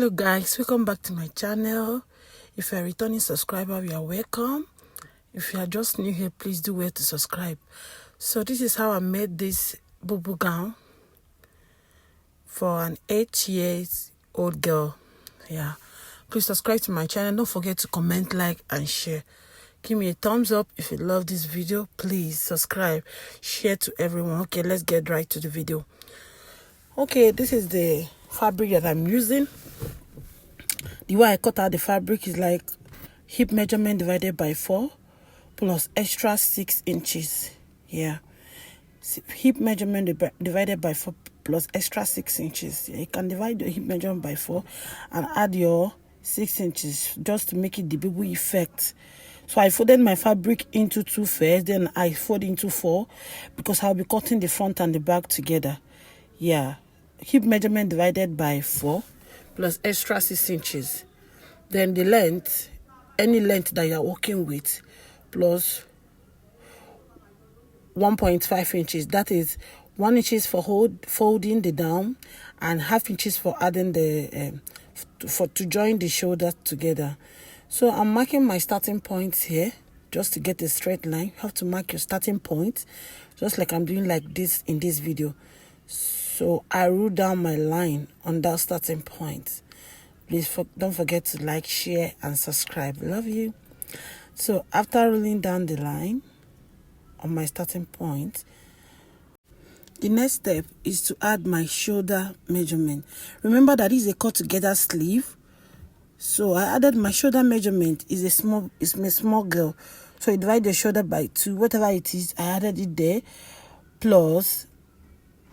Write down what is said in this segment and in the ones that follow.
Hello guys, welcome back to my channel. If you're a returning subscriber, you are welcome. If you are just new here, please do well to subscribe. So this is how I made this Bubu gown for an 8-year-old girl. Yeah, please subscribe to my channel. Don't forget to comment, like and share. Give me a thumbs up if you love this video. Please subscribe, share to everyone. Okay, let's get right to the video. Okay, this is the fabric that I'm using. The way I cut out the fabric is like hip measurement divided by 4 plus extra 6 inches. Yeah, hip measurement divided by 4 plus extra 6 inches. Yeah, you can divide the hip measurement by 4 and add your 6 inches just to make it the Bubu effect. So I folded my fabric into 2 first, then I fold into 4 because I'll be cutting the front and the back together. Yeah, hip measurement divided by 4 plus extra 6 inches. Then the length, any length that you're working with, plus 1.5 inches. That is 1 inches for folding the down and ½ inches for adding the to join the shoulders together. So I'm marking my starting points here just to get a straight line. You have to mark your starting point just like I'm doing like this in this video. So I rule down my line on that starting point. Please don't forget to like, share and subscribe. Love you. So after ruling down the line on my starting point, the next step is to add my shoulder measurement. Remember that is a cut together sleeve. So I added my shoulder measurement is a small girl. So you divide the shoulder by 2, whatever it is, I added it there, plus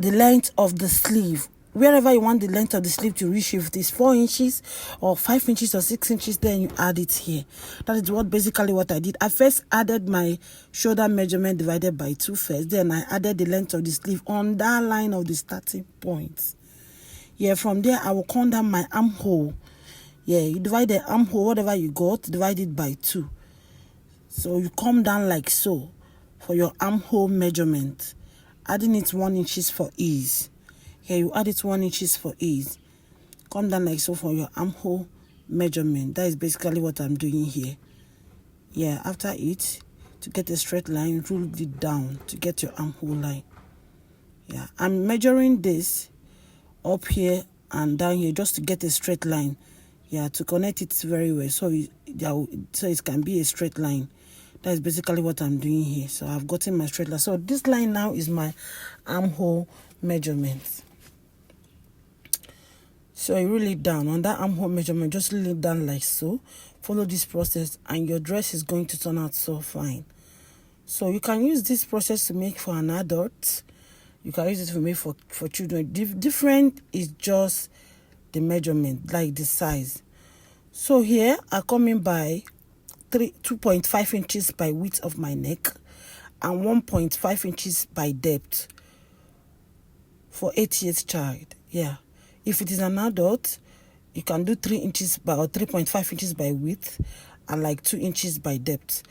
the length of the sleeve. Wherever you want the length of the sleeve to reach, if it is 4 inches or 5 inches or 6 inches, then you add it here. That is basically what I did. I first added my shoulder measurement divided by 2 first. Then I added the length of the sleeve on that line of the starting point. Yeah, from there I will come down my armhole. Yeah, you divide the armhole, whatever you got, divide it by 2. So you come down like so for your armhole measurement. Adding it 1 inches for ease. Here you add it 1 inches for ease. Come down like so for your armhole measurement. That is basically what I'm doing here. Yeah, after it, to get a straight line, rule it down to get your armhole line. Yeah, I'm measuring this up here and down here just to get a straight line. Yeah, to connect it very well so it can be a straight line. That is basically what I'm doing here. So I've gotten my straight line. So this line now is my armhole measurement. So you rule it down on that armhole measurement. Just rule it down like so. Follow this process and your dress is going to turn out so fine. So you can use this process to make for an adult. You can use it to make for children. Different is just the measurement, like the size. So here I come in by 2.5 inches by width of my neck and 1.5 inches by depth for 8 years child. Yeah, if it is an adult, you can do 3 inches by or 3.5 inches by width and like 2 inches by depth.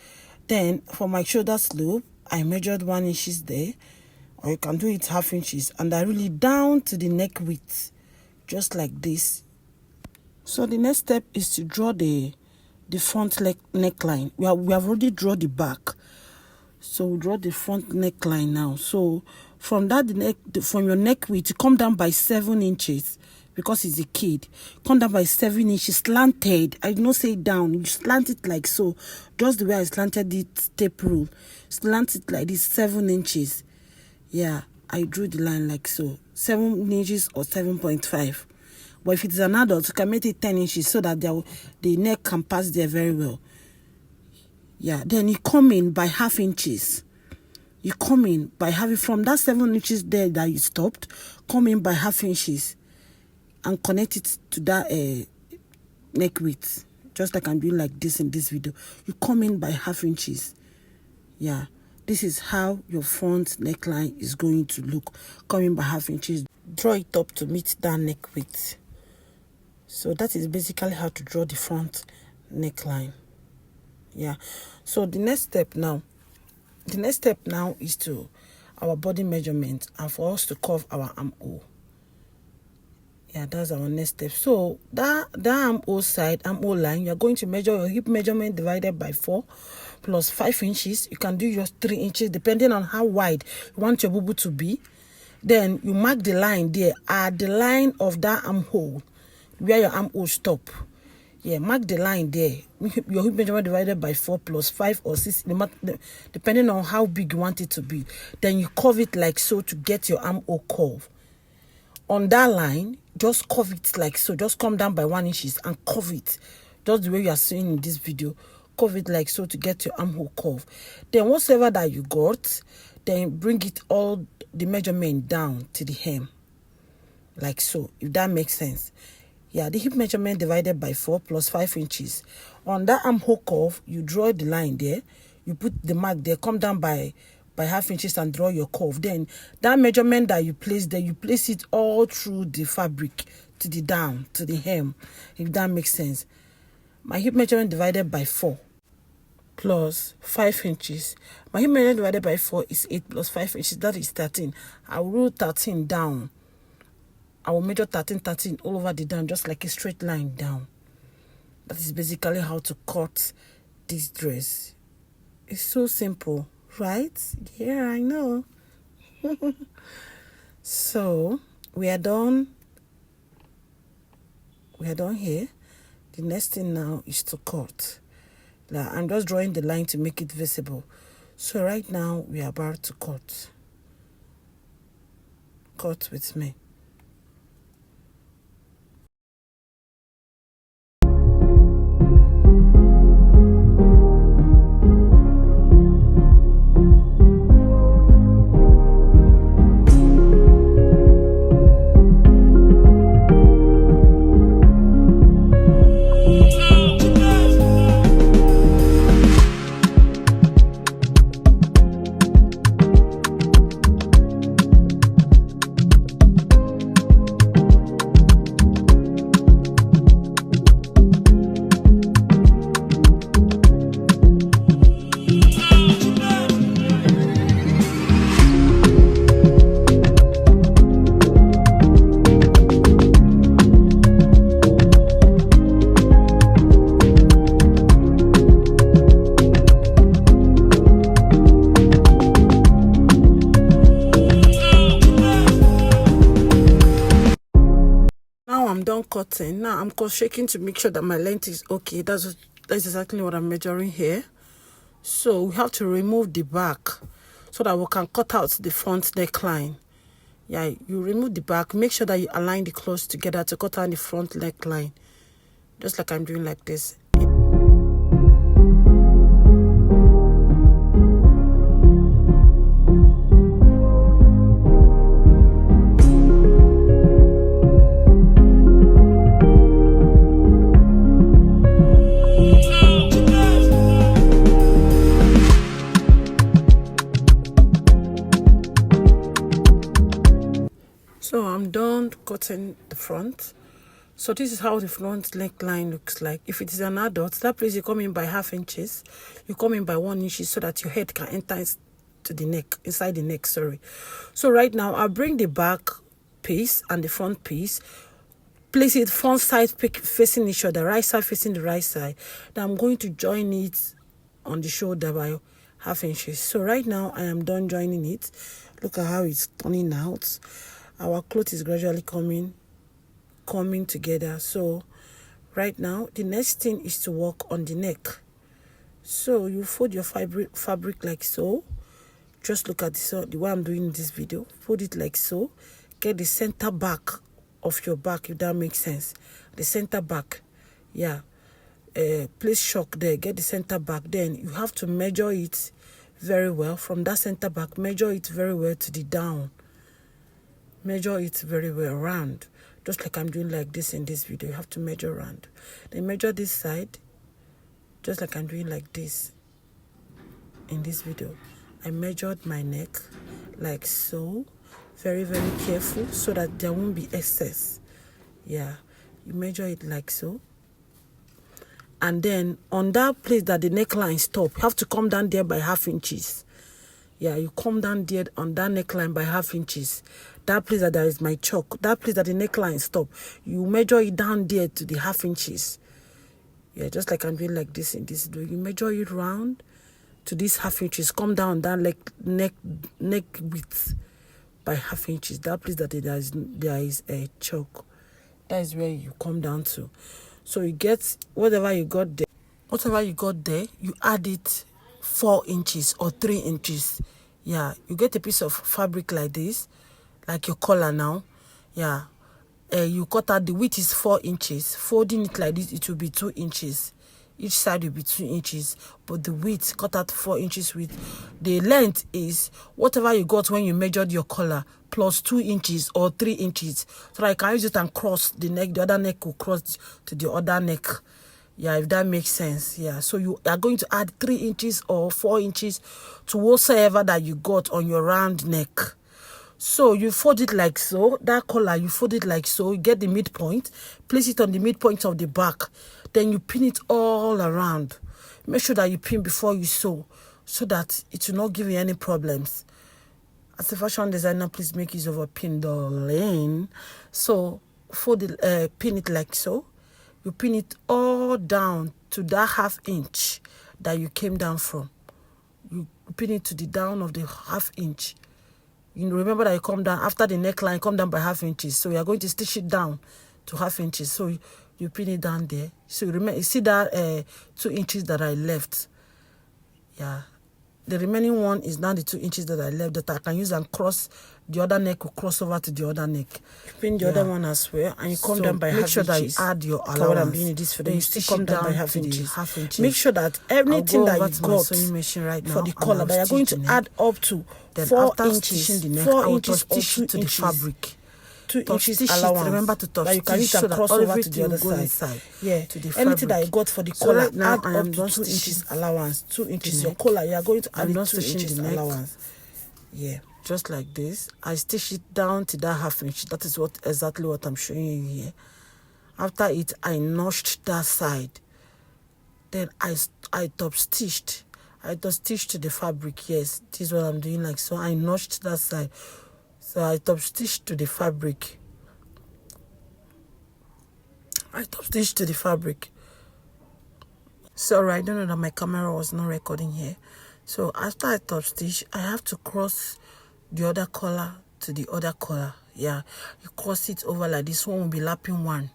Then for my shoulder slope, I measured 1 inches there, or you can do it ½ inches, and I rule it down to the neck width just like this. So the next step is to draw the front neckline. We have already drawn the back, so we draw the front neckline now. So from that from your neck width, you come down by 7 inches because it's a kid. Come down by 7 inches, slanted. I did not say down. You slant it like so, just the way I slanted it. Tape rule, slant it like this, 7 inches. Yeah, I drew the line like so, 7 inches or 7.5. But if it's an adult, you can make it 10 inches so that the neck can pass there very well. Yeah, then you come in by ½ inches. You come in by having from that 7 inches there that you stopped, come in by ½ inches and connect it to that neck width. Just like I'm doing like this in this video. You come in by ½ inches. Yeah, this is how your front neckline is going to look. Come in by ½ inches. Draw it up to meet that neck width. So that is basically how to draw the front neckline. Yeah, so the next step now is to our body measurement and for us to curve our armhole. Yeah, that's our next step. So that armhole side, armhole line, you're going to measure your hip measurement divided by 4 plus 5 inches. You can do your 3 inches depending on how wide you want your bubu to be. Then you mark the line there at the line of that armhole where your armhole stop. Yeah, mark the line there. Your hip measurement divided by 4 plus 5 or 6, depending on how big you want it to be. Then you curve it like so to get your armhole curve. On that line, just curve it like so. Just come down by 1 inches and curve it. Just the way you are seeing in this video. Curve it like so to get your armhole curve. Then whatever that you got, then bring it all the measurement down to the hem. Like so, if that makes sense. Yeah, the hip measurement divided by 4 plus 5 inches. On that armhole curve, you draw the line there. You put the mark there. Come down by half inches and draw your curve. Then that measurement that you place there, you place it all through the fabric to the down, to the hem, if that makes sense. My hip measurement divided by 4 plus 5 inches. My hip measurement divided by 4 is 8 plus 5 inches. That is 13. I will roll 13 down. I will measure 13 all over the down, just like a straight line down. That is basically how to cut this dress. It's so simple, right? Yeah, I know. So we are done. We are done here. The next thing now is to cut. Now, I'm just drawing the line to make it visible. So right now we are about to cut. Cut with me. I'm done cutting. Now I'm cross shaking to make sure that my length is okay. That's exactly what I'm measuring here. So we have to remove the back so that we can cut out the front neckline. Yeah, you remove the back. Make sure that you align the clothes together to cut out the front neckline. Just like I'm doing like this. So I'm done cutting the front. So this is how the front neckline looks like. If it is an adult, that place you come in by half inches, you come in by 1 inch so that your head can enter to the neck, inside the neck, sorry. So right now I'll bring the back piece and the front piece, place it front side facing each other, right side facing the right side. Now I'm going to join it on the shoulder by half inches. So right now I am done joining it. Look at how it's turning out. Our cloth is gradually coming together. So right now the next thing is to work on the neck. So you fold your fabric like so. Just look at this, the way I'm doing in this video. Fold it like so. Get the center back of your back, if that makes sense. The center back, yeah. Place shock there. Get the center back. Then you have to measure it very well from that center back. Measure it very well to the down. Measure it very well round, just like I'm doing like this in this video. You have to measure round. Then measure this side, just like I'm doing like this in this video. I measured my neck like so, very careful, so that there won't be excess. Yeah, you measure it like so. And then on that place that the neckline stop, you have to come down there by half inches. Yeah, you come down there on that neckline by 1/2 inches. That place that there is my choke, that place that the neckline stop, you measure it down there to the 1/2 inches. Yeah, just like I'm doing like this in this video. You measure it round to this 1/2 inches. Come down that neck width by 1/2 inches. That place that there is a choke. That is where you come down to. So you get whatever you got there. Whatever you got there, you add it 4 inches or 3 inches. Yeah, you get a piece of fabric like this, like your collar now. Yeah, you cut out, the width is 4 inches. Folding it like this, it will be 2 inches. Each side will be 2 inches, but the width cut out 4 inches width. The length is whatever you got when you measured your collar plus 2 inches or 3 inches. So I can use it and cross the neck. The other neck will cross to the other neck. Yeah, if that makes sense. Yeah, so you are going to add 3 inches or 4 inches to whatsoever that you got on your round neck. So you fold it like so. That collar, you fold it like so. You get the midpoint, place it on the midpoint of the back. Then you pin it all around. Make sure that you pin before you sew so that it will not give you any problems. As a fashion designer, please make use of a pin, darling. So fold it, pin it like so. You pin it all down to that 1/2 inch that you came down from. You pin it to the down of the 1/2 inch. You remember that you come down after the neckline, come down by 1/2 inches. So you are going to stitch it down to 1/2 inches. So you pin it down there. So you see that 2 inches that I left. Yeah, the remaining one is now the 2 inches that I left that I can use and cross. The other neck will cross over to the other neck. You pin the other one as well, and you come down by 1/2 inches. Make sure that you add your allowance. What I'm doing this for, then you still come down by 1/2 inches. Make sure that everything that you got for the collar that you're going to add up to 4 inches. 4 inches or 2 to the fabric. 2 inches allowance. Remember to touch. You can use and cross over to the other side. Yeah, to the fabric. Anything that you got for the collar, right now, add up to 2 inches allowance. 2 inches your collar. You are going to add 2 inches allowance. Yeah, just like this. I stitch it down to that 1/2 inch. That is exactly what I'm showing you here. After it, I notched that side. Then I top stitched. I top stitched to the fabric. Yes, this is what I'm doing. Like so, I notched that side. So I top stitched to the fabric. Sorry, I don't know that my camera was not recording here. So after I top stitch, I have to cross the other collar to the other collar. Yeah, you cross it over like this. One will be lapping one.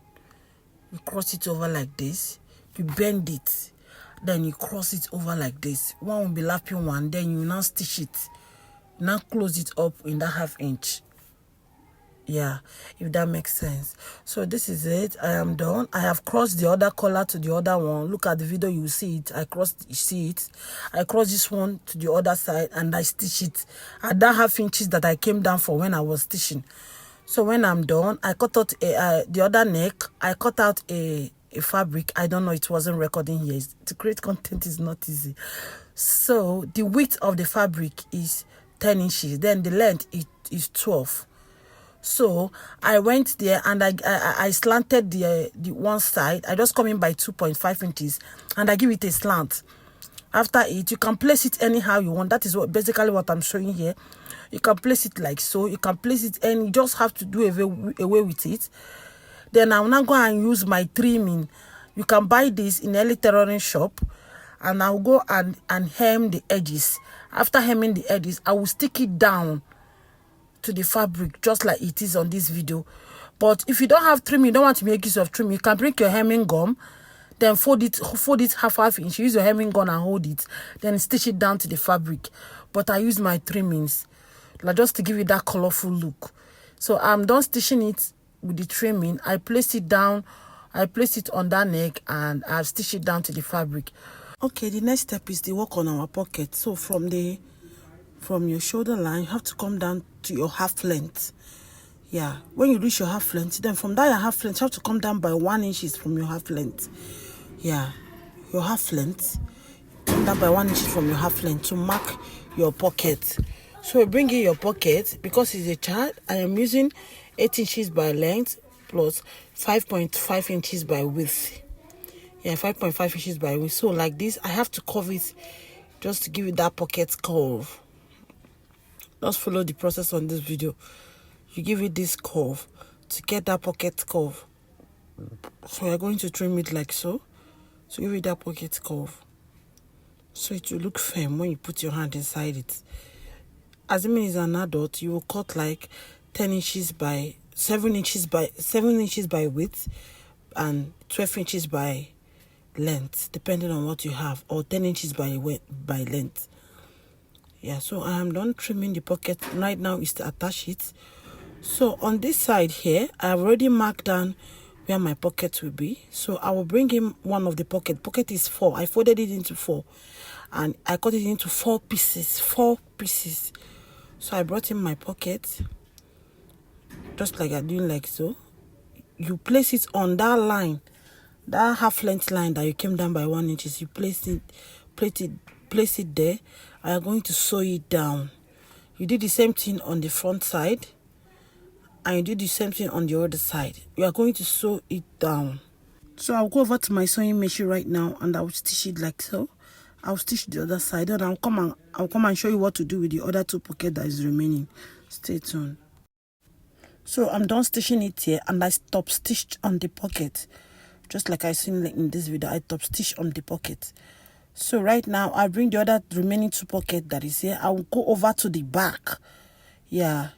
You cross it over like this. You bend it. Then you cross it over like this. One will be lapping one. Then you now stitch it. Now close it up in that 1/2 inch. Yeah, if that makes sense. So this is it. I am done. I have crossed the other collar to the other one. Look at the video, you will see it. I cross this one to the other side and I stitch it at that 1/2 inches that I came down for when I was stitching. So when I'm done, I cut out the other neck. I cut out a fabric. I don't know, it wasn't recording here. To create content is not easy. So the width of the fabric is 10 inches. Then the length is 12. So I went there and I slanted the one side. I just come in by 2.5 inches and I give it a slant. After it, you can place it anyhow you want. That is basically what I'm showing here. You can place it like so. You can place it and you just have to do away with it. Then I'm now going to use my trimming. You can buy this in any tailoring shop. And I'll go and hem the edges. After hemming the edges, I will stick it down to the fabric just like it is on this video. But if you don't have trim, you don't want to make use of trim, you can bring your hemming gum, then fold it half inch. Use your hemming gun and hold it, then stitch it down to the fabric. But I use my trimmings like just to give it that colorful look. So I'm done stitching it with the trimming. I place it down, I place it on that neck, and I've stitched it down to the fabric. Okay, the next step is the work on our pocket. So from your shoulder line, you have to come down to your half length. Yeah, when you reach your half length, then from that your half length, you have to come down by 1 inch from your half length. Yeah, your half length, come down by 1 inch from your half length to mark your pocket. So bring in your pocket. Because it's a chart, I am using 8 inches by length plus 5.5 inches by width. Yeah, 5.5 inches by width. So like this, I have to curve it just to give it that pocket curve. Just follow the process on this video. You give it this curve to get that pocket curve. So you're going to trim it like so. So give it that pocket curve. So it will look firm when you put your hand inside it. Assuming it's an adult, you will cut like 10 inches by 7 inches by width and 12 inches by length, depending on what you have, or 10 inches by length. Yeah, so I am done trimming the pocket. Right now is to attach it. So on this side here, I have already marked down where my pocket will be. So I will bring in one of the pocket is 4. I folded it into 4 and I cut it into 4 pieces. So I brought in my pocket, just like I'm doing like so. You place it on that line, that half length line that you came down by 1 inch. You place it there. I am going to sew it down. You did the same thing on the front side, and you do the same thing on the other side. You are going to sew it down. So I'll go over to my sewing machine right now, and I'll stitch it like so. I'll stitch the other side, and I'll come and show you what to do with the other 2 pockets that is remaining. Stay tuned. So I'm done stitching it here, and I top stitched on the pocket, just like I seen in this video. I top stitched on the pocket. So right now I'll bring the other remaining 2 pockets that is here. I will go over to the back. Yeah,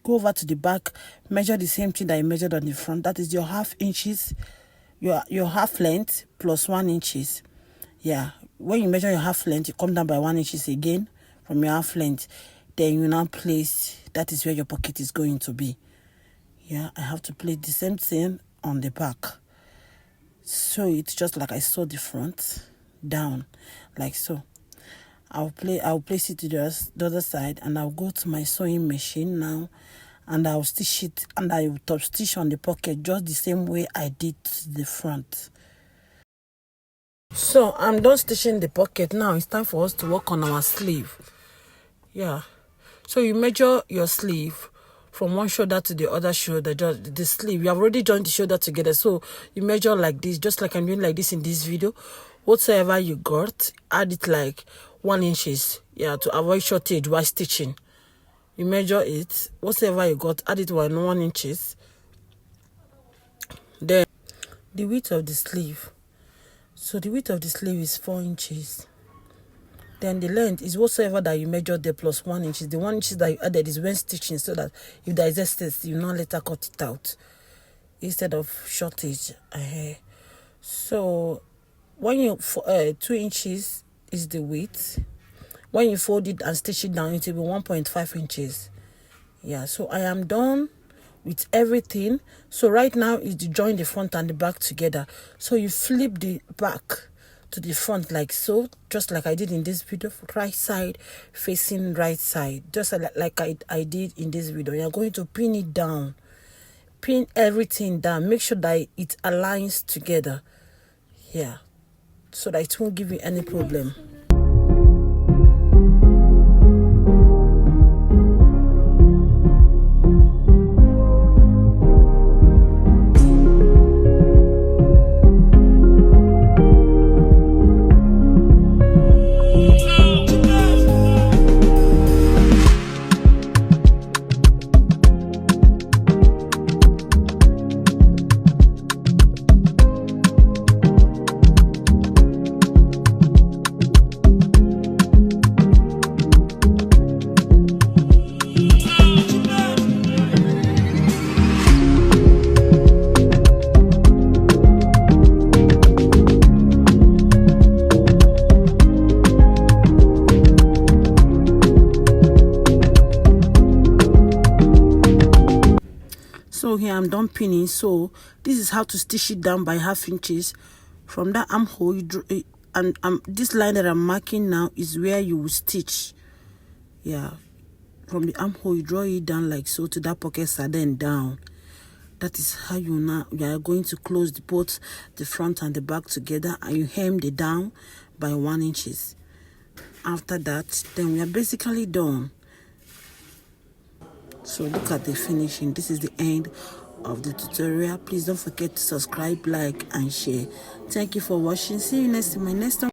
go over to the back, measure the same thing that you measured on the front. That is your half inches, your half length plus 1 inches. Yeah, when you measure your half length, you come down by 1 inches again from your half length. Then you now place, that is where your pocket is going to be. Yeah, I have to place the same thing on the back. So it's just like I sewed the front down, like so. I'll place it to the other side, and I'll go to my sewing machine now, and I'll stitch it, and I will top stitch on the pocket just the same way I did to the front. So I'm done stitching the pocket. Now it's time for us to work on our sleeve. Yeah, so you measure your sleeve from one shoulder to the other shoulder. Just the sleeve, you have already joined the shoulder together, so you measure like this, just like I'm doing like this in this video. Whatsoever you got, add it like 1 inches, yeah, to avoid shortage while stitching. You measure it, whatever you got, add it 1 inches. Then the width of the sleeve. So the width of the sleeve is 4 inches. Then the length is whatsoever that you measured there plus 1 inch. The 1 inch that you added is when stitching, so that if there is excess, you not later cut it out instead of shortage. So when you 2 inches is the width. When you fold it and stitch it down, it will be 1.5 inches. Yeah, so I am done with everything. So right now is to join the front and the back together. So you flip the back to the front like so, just like I did in this video. Right side facing right side, just like I did in this video. You're going to pin it down, pin everything down, make sure that it aligns together. Yeah, so that it won't give you any problem. So here I'm done pinning. So this is how to stitch it down by ½ inches. From that armhole, you draw it, and this line that I'm marking now is where you will stitch. Yeah, from the armhole you draw it down like so to that pocket side, then down. That is how you are going to close both the front and the back together, and you hem the down by 1 inches. After that, then we are basically done. So look at the finishing. This is the end of the tutorial. Please don't forget to subscribe, like, and share. Thank you for watching. See you next in my next one.